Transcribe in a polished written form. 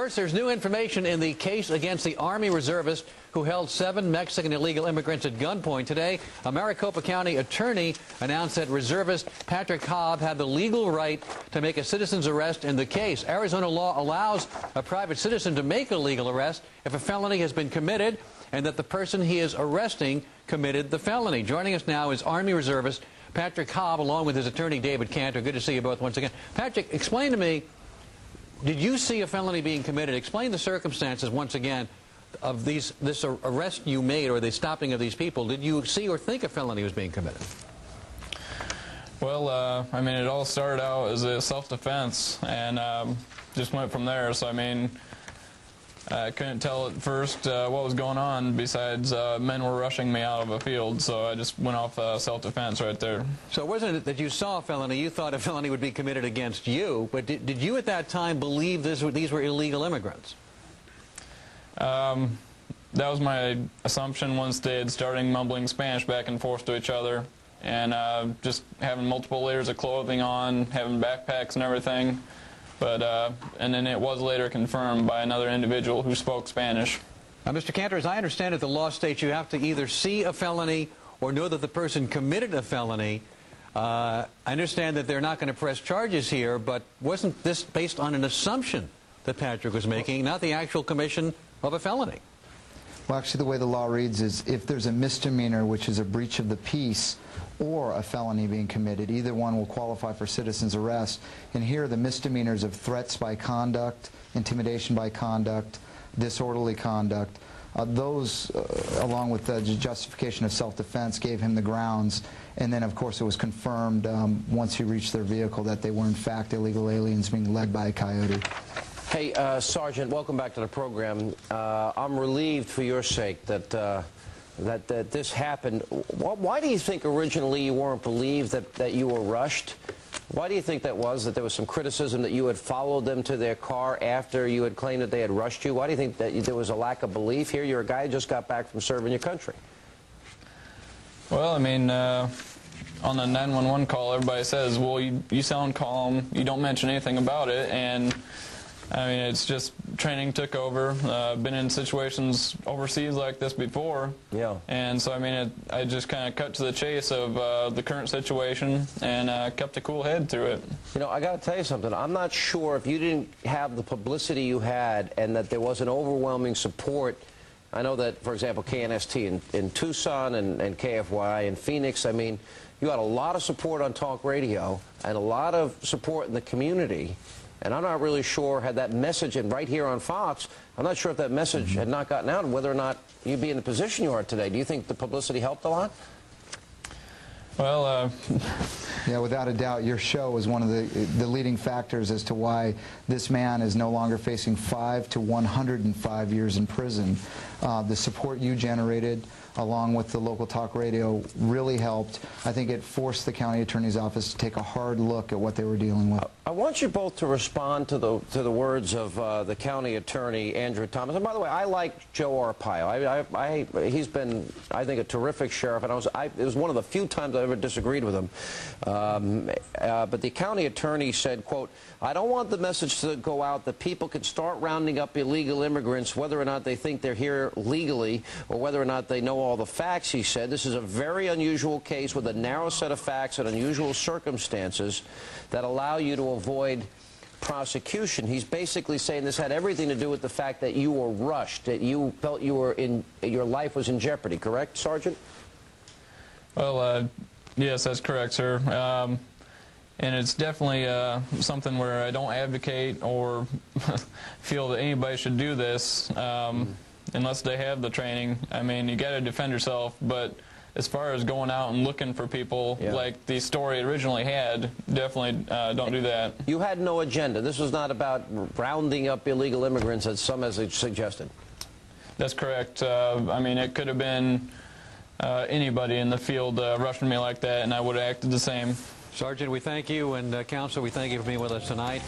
course, there's new information in the case against the Army reservist who held 7 Mexican illegal immigrants at gunpoint. Today, a Maricopa County attorney announced that reservist Patrick Cobb had the legal right to make a citizen's arrest in the case. Arizona law allows a private citizen to make a legal arrest if a felony has been committed and that the person he is arresting committed the felony. Joining us now is Army reservist Patrick Cobb, along with his attorney David Cantor. Good to see you both once again. Patrick, explain to me, did you see a felony being committed? Explain the circumstances once again of this arrest you made or the stopping of these people. Did you see or think a felony was being committed? Well, I mean, it all started out as a self-defense and just went from there. So, I mean, I couldn't tell at first what was going on besides men were rushing me out of a field, so I just went off self-defense right there. So it wasn't that you saw a felony, you thought a felony would be committed against you, but did you at that time believe these were illegal immigrants? That was my assumption once they had started mumbling Spanish back and forth to each other, and just having multiple layers of clothing on, having backpacks and everything. But, and then it was later confirmed by another individual who spoke Spanish. Now, Mr. Cantor, as I understand it, the law states you have to either see a felony or know that the person committed a felony. I understand that they're not going to press charges here, but wasn't this based on an assumption that Patrick was making, not the actual commission of a felony? Well, actually, the way the law reads is if there's a misdemeanor, which is a breach of the peace, or a felony being committed, either one will qualify for citizen's arrest. And here the misdemeanors of threats by conduct, intimidation by conduct, disorderly conduct, those, along with the justification of self-defense, gave him the grounds. And then, of course, it was confirmed once he reached their vehicle that they were, in fact, illegal aliens being led by a coyote. Hey, Sergeant, welcome back to the program. I'm relieved for your sake that that this happened. Why do you think originally you weren't believed that you were rushed? Why do you think that was, that there was some criticism that you had followed them to their car after you had claimed that they had rushed you? Why do you think that there was a lack of belief here? You're a guy who just got back from serving your country. Well, I mean, on the 911 call, everybody says, well, you sound calm, you don't mention anything about it, and I mean, it's just training took over. Been in situations overseas like this before. Yeah. And so, I mean, I just kind of cut to the chase of the current situation and kept a cool head through it. You know, I got to tell you something. I'm not sure if you didn't have the publicity you had and that there was an overwhelming support. I know that, for example, KNST in Tucson and KFY in Phoenix, I mean, you had a lot of support on talk radio and a lot of support in the community. And I'm not really sure, had that message, and right here on Fox, I'm not sure if that message had not gotten out and whether or not you'd be in the position you are today. Do you think the publicity helped a lot? Well, yeah, without a doubt, your show was one of the leading factors as to why this man is no longer facing 5 to 105 years in prison. The support you generated, along with the local talk radio, really helped. I think it forced the county attorney's office to take a hard look at what they were dealing with. I want you both to respond to the words of the county attorney, Andrew Thomas. And by the way, I like Joe Arpaio. He's been, I think, a terrific sheriff, and it was one of the few times I ever disagreed with him. But the county attorney said, quote, "I don't want the message to go out that people can start rounding up illegal immigrants, whether or not they think they're here legally or whether or not they know all the facts," he said. "This is a very unusual case with a narrow set of facts and unusual circumstances that allow you to avoid prosecution." He's basically saying this had everything to do with the fact that you were rushed, that you felt your life was in jeopardy, correct, Sergeant? Well, yes, that's correct, sir. And it's definitely something where I don't advocate or feel that anybody should do this unless they have the training. I mean, you got to defend yourself, but as far as going out and looking for people like the story originally had, definitely don't do that. You had no agenda. This was not about rounding up illegal immigrants, as some has suggested. That's correct. I mean, it could have been anybody in the field rushing me like that, and I would have acted the same. Sergeant, we thank you, and Counsel, we thank you for being with us tonight.